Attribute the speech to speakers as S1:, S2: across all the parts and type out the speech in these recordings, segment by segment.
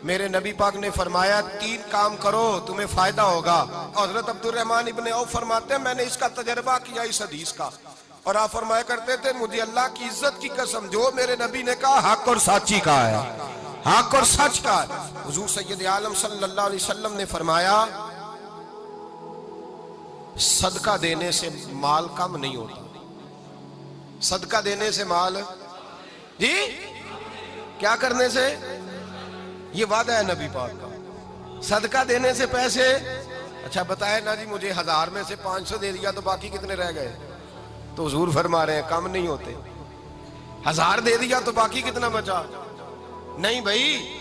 S1: میرے نبی پاک نے فرمایا 3 کام کرو تمہیں فائدہ ہوگا. حضرت عبد الرحمن ابن عوف فرماتے ہیں میں نے اس کا تجربہ کیا اس حدیث کا, اور آپ فرمایا کرتے تھے مجھے اللہ کی عزت کی قسم جو میرے نبی نے کہا حق اور سچی کہا ہے, حق اور سچ کا ہے. حضور سید عالم صلی اللہ علیہ وسلم نے فرمایا صدقہ دینے سے مال کم نہیں ہوتا. صدقہ دینے سے مال جی کیا کرنے سے, یہ وعدہ ہے نبی پاک کا. صدقہ دینے سے پیسے, اچھا بتائے نا جی مجھے 1000 میں سے 500 دے دیا تو باقی کتنے رہ گئے, تو حضور فرما رہے ہیں کم نہیں ہوتے. 1000 دے دیا تو باقی کتنا بچا, نہیں بھائی.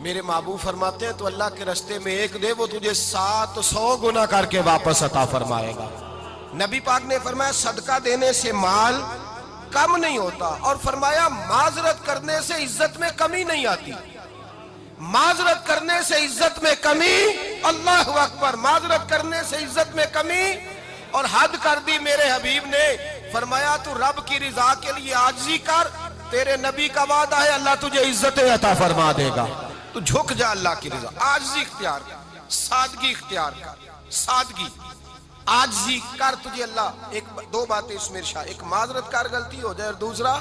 S1: میرے محبوب فرماتے ہیں تو اللہ کے رستے میں 1 دے وہ تجھے 700 گنا کر کے واپس عطا فرمائے گا. نبی پاک نے فرمایا صدقہ دینے سے مال کم نہیں ہوتا, اور فرمایا معذرت کرنے سے عزت میں کمی نہیں آتی. معذرت کرنے سے عزت میں کمی, اللہ اکبر, معذرت کرنے سے عزت میں کمی. اور حد کر دی میرے حبیب نے, فرمایا تو رب کی رضا کے لیے عاجزی کر, تیرے نبی کا وعدہ ہے اللہ تجھے عزت عطا فرما دے گا. تو جھک جا اللہ کی رضا, عاجزی اختیار کر, سادگی اختیار کر, سادگی عاجزی کر, تجھے اللہ. 2 باتیں اس میں ارشاد, ایک معذرت کر غلطی ہو جائے, اور دوسرا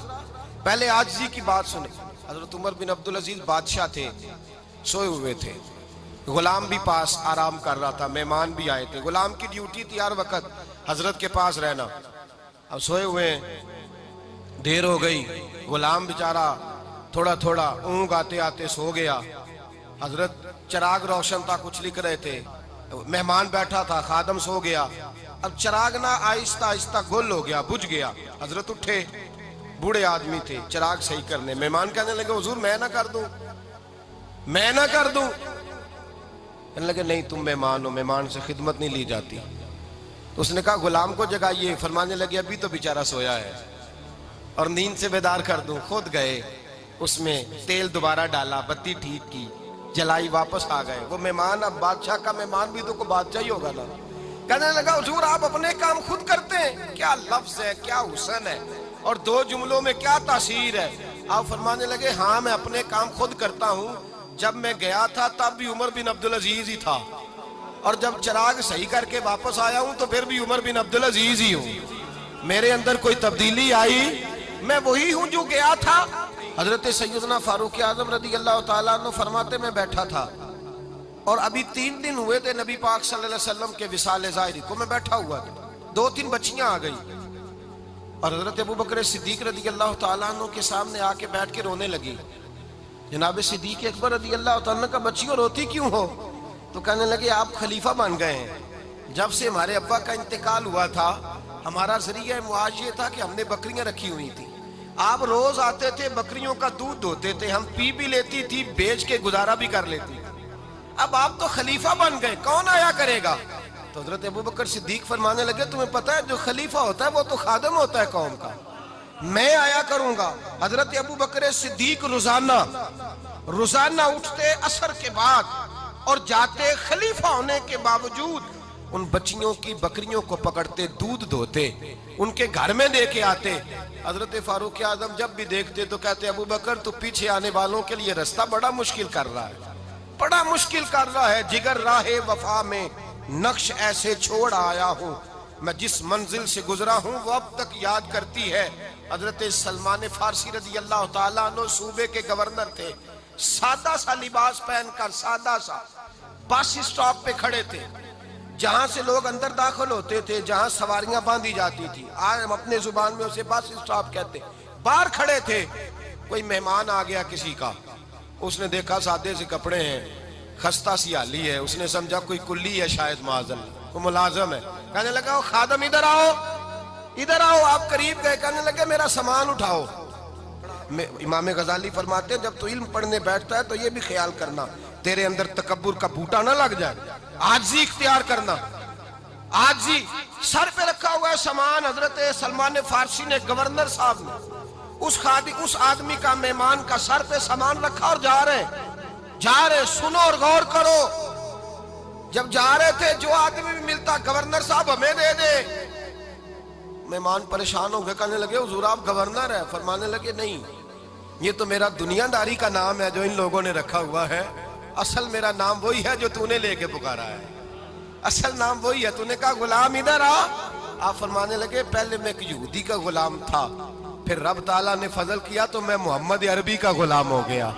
S1: پہلے عاجزی کی بات سنے. حضرت عمر بن عبدالعزیز بادشاہ تھے, سوئے ہوئے تھے, غلام بھی پاس آرام کر رہا تھا, مہمان بھی آئے تھے. غلام کی ڈیوٹی تھی ہر وقت حضرت کے پاس رہنا. اب سوئے ہوئے ہیں, دیر ہو گئی, غلام بیچارہ تھوڑا تھوڑا اونگ آتے آتے سو گیا. حضرت چراغ روشن تھا, کچھ لکھ رہے تھے, مہمان بیٹھا تھا, خادم سو گیا. اب چراغ نہ آہستہ آہستہ گل ہو گیا, بجھ گیا. حضرت اٹھے, بوڑھے آدمی تھے, چراغ صحیح کرنے. مہمان کہنے لگے حضور میں نہ کر دوں, میں نہ کر دوں. کہنے لگے نہیں تم مہمان ہو, مہمان سے خدمت نہیں لی جاتی. تو اس نے کہا غلام کو جگائیے. فرمانے لگے ابھی تو بیچارہ سویا ہے اور نیند سے بیدار کر دوں. خود گئے, اس میں تیل دوبارہ ڈالا, بتی ٹھیک کی, جلائی, واپس آ گئے. وہ مہمان, اب بادشاہ کا مہمان بھی تو کوئی بادشاہ ہی ہوگا نا. کہنے لگا حضور آپ اپنے کام خود کرتے ہیں, کیا لفظ ہے, کیا حسن ہے, اور 2 جملوں میں کیا تاثیر ہے. آپ فرمانے لگے ہاں میں اپنے کام خود کرتا ہوں. جب میں گیا تھا تب بھی عمر بن عبدالعزیز ہی تھا, اور جب چراغ صحیح کر کے واپس آیا ہوں تو پھر بھی عمر بن عبدالعزیز ہی ہوں. میرے اندر کوئی تبدیلی آئی, میں وہی ہوں جو گیا تھا. حضرت سیدنا فاروق اعظم رضی اللہ تعالیٰ عنہ فرماتے میں بیٹھا تھا, اور ابھی 3 دن ہوئے تھے نبی پاک صلی اللہ علیہ وسلم کے وصال ظاہری کو. میں بیٹھا ہوا تھا, 2-3 بچیاں آ گئی, اور حضرت ابو بکر صدیق رضی اللہ تعالیٰ عنہ کے سامنے آ کے بیٹھ کے رونے لگی. جناب صدیق اکبر رضی اللہ تعالیٰ عنہ کا بچیوں روتی کیوں ہو؟ تو کہنے لگے آپ خلیفہ بن گئے ہیں. جب سے ہمارے ابا کا انتقال ہوا تھا ہمارا ذریعہ معاش یہ تھا کہ ہم نے بکریاں رکھی ہوئی تھی. آپ روز آتے تھے, بکریوں کا دودھ دھوتے تھے, ہم پی بھی لیتی تھی, بیچ کے گزارا بھی کر لیتی. اب آپ تو خلیفہ بن گئے, کون آیا کرے گا؟ تو حضرت ابو بکر صدیق فرمانے لگے تمہیں پتہ ہے جو خلیفہ ہوتا ہے وہ تو خادم ہوتا ہے قوم کا, میں آیا کروں گا. حضرت ابو بکر صدیق روزانہ اٹھتے عصر کے بعد اور جاتے, خلیفہ ہونے کے باوجود ان بچیوں کی بکریوں کو پکڑتے, دودھ دھوتے, ان کے گھر میں دے کے آتے. حضرت فاروق اعظم جب بھی دیکھتے تو کہتے ابو بکر تو پیچھے آنے والوں کے لیے رستہ بڑا مشکل کر رہا ہے, بڑا مشکل کر رہا ہے. جگر راہ وفا میں نقش ایسے چھوڑ آیا ہوں, میں جس منزل سے گزرا ہوں وہ اب تک یاد کرتی ہے. حضرت سلمان فارسی رضی اللہ تعالیٰ عنہ صوبے کے گورنر تھے, سادہ سا لباس پہن کر, سادہ سا, بس اسٹاپ پہ کھڑے تھے, جہاں سے لوگ اندر داخل ہوتے تھے, جہاں سواریاں باندھی جاتی تھی, آج ہم اپنے زبان میں اسے بس اسٹاپ کہتے. باہر کھڑے تھے, کوئی مہمان آ گیا کسی کا, اس نے دیکھا سادے سے کپڑے ہیں, خستہ سی حالی ہے, اس نے سمجھا کوئی کلی ہے شاید معاذ اللہ, کوئی ملازم ہے. کہنے لگا خادم ادھر آؤ, ادھر آؤ. آپ قریب گئے, کہنے لگے میرا سامان اٹھاؤ. امام غزالی فرماتے ہیں جب تو علم پڑھنے بیٹھتا ہے تو یہ بھی خیال کرنا تیرے اندر تکبر کا بوٹا نہ لگ جائے, عاجزی اختیار کرنا. عاجزی, سر پہ رکھا ہوا ہے سامان. حضرت سلمان فارسی نے, گورنر صاحب نے, اس آدمی کا, مہمان کا سر پہ سامان رکھا اور جا رہے. سنو اور غور کرو. جب جا رہے تھے جو آدمی بھی ملتا گورنر صاحب ہمیں دے دے. مہمان پریشان ہو گئے, کہنے لگے حضور آپ گورنر ہیں؟ فرمانے لگے نہیں, یہ تو میرا دنیا داری کا نام ہے جو ان لوگوں نے رکھا ہوا ہے، اصل میرا نام وہی ہے جو تو نے لے کے پکارا ہے، اصل نام وہی ہے۔ تو نے کہا غلام ادھر آ، آپ فرمانے لگے پہلے میں ایک یہودی کا غلام تھا، پھر رب تعالیٰ نے فضل کیا تو میں محمد عربی کا غلام ہو گیا،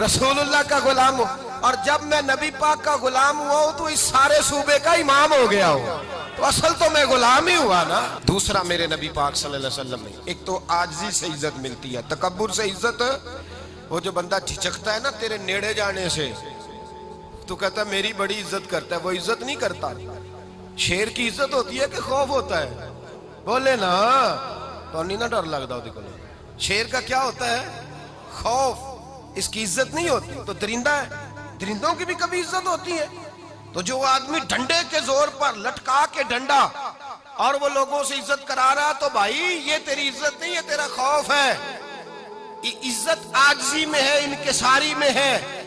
S1: رسول اللہ کا غلام ہوں، اور جب میں نبی پاک کا غلام ہوا ہوں تو اس سارے صوبے کا امام ہو گیا ہوں، تو اصل تو میں غلام ہی ہوا نا۔ دوسرا میرے نبی پاک صلی اللہ علیہ وسلم نے، ایک تو عاجزی سے عزت ملتی ہے، تکبر سے عزت، وہ جو بندہ جھجکتا ہے نا تیرے نیڑے جانے سے، تو کہتا ہے میری بڑی عزت کرتا ہے، وہ عزت نہیں کرتا۔ شیر کی عزت ہوتی ہے کہ خوف ہوتا ہے؟ بولے نا، تو نہیں نہ ڈر لگتا ہوتی کو۔ شیر کا کیا ہوتا ہے؟ خوف، اس کی عزت نہیں ہوتی۔ تو درندہ ہے، درندوں کی بھی کبھی عزت ہوتی ہے؟ تو جو آدمی ڈنڈے کے زور پر لٹکا کے ڈنڈا اور وہ لوگوں سے عزت کرا رہا، تو بھائی یہ تیری عزت نہیں ہے، تیرا خوف ہے۔ عزت عاجزی میں ہے، انکساری میں ہے۔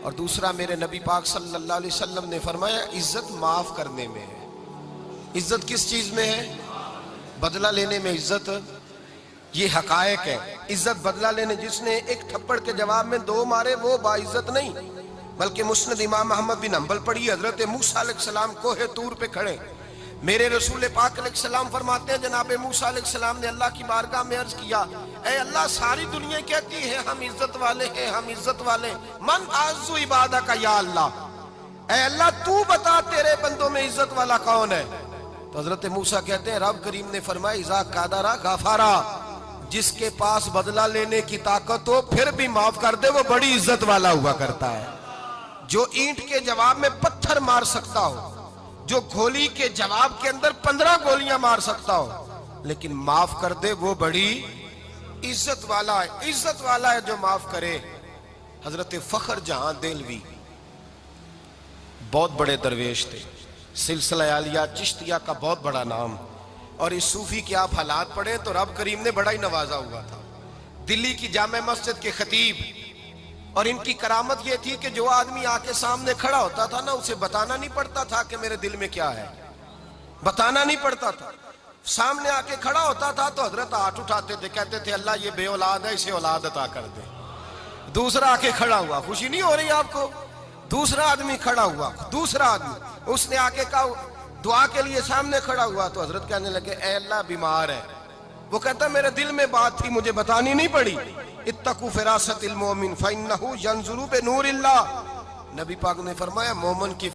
S1: اور دوسرا میرے نبی پاک صلی اللہ علیہ وسلم نے فرمایا عزت معاف کرنے میں ہے۔ عزت کس چیز میں ہے؟ بدلہ لینے میں عزت، یہ حقائق ہے۔ عزت بدلہ لینے، جس نے ایک تھپڑ کے جواب میں 2 مارے وہ باعزت نہیں، بلکہ مسند امام احمد بن حنبل پڑھی، حضرت موسیٰ علیہ السلام کوہ طور پہ کھڑے، میرے رسول پاک علیہ السلام فرماتے ہیں جناب موسیٰ علیہ السلام نے اللہ کی بارگاہ میں عرض کیا، اے اللہ ساری دنیا کہتی ہے ہم عزت والے ہیں، ہم عزت والے، من اعز عبادہ کا یا اللہ، اے اللہ تو بتا تیرے بندوں میں عزت والا کون ہے؟ تو حضرت موسیٰ کہتے ہیں رب کریم نے فرمایا اذا قادرا غفارا، جس کے پاس بدلہ لینے کی طاقت ہو پھر بھی معاف کر دے وہ بڑی عزت والا ہوا کرتا ہے۔ جو اینٹ کے جواب میں پتھر مار سکتا ہو، جو گولی کے جواب کے اندر 15 گولیاں مار سکتا ہو لیکن معاف کر دے وہ بڑی عزت والا ہے۔ عزت والا ہے جو معاف کرے۔ حضرت فخر جہاں دہلوی بہت بڑے درویش تھے، سلسلہ عالیہ چشتیہ کا بہت بڑا نام، اور اس صوفی کے آپ حالات پڑھیں تو رب کریم نے بڑا ہی نوازا ہوا تھا۔ دلی کی جامع مسجد کے خطیب، اور ان کی کرامت یہ تھی کہ جو آدمی آ کے سامنے کھڑا ہوتا تھا نا اسے بتانا نہیں پڑتا تھا کہ میرے دل میں کیا ہے، بتانا نہیں پڑتا تھا۔ سامنے آ کے کھڑا ہوتا تھا تو حضرت ہاتھ اٹھاتے تھے، کہتے تھے اللہ یہ بے اولاد ہے اسے اولاد عطا کر دے۔ دوسرا آ کے کھڑا ہوا، خوشی نہیں ہو رہی آپ کو؟ دوسرا آدمی کھڑا ہوا، دوسرا آدمی، اس نے آ کے کہا دعا کے لیے سامنے کھڑا ہوا تو حضرت کہنے لگے اے اللہ بیمار ہے، وہ کہتا میرے دل میں بات تھی مجھے بتانی نہیں پڑی، اتقوا فراست المومن فإنہ ینظر بنور اللہ، نبی پاک نے فرمایا مومن کی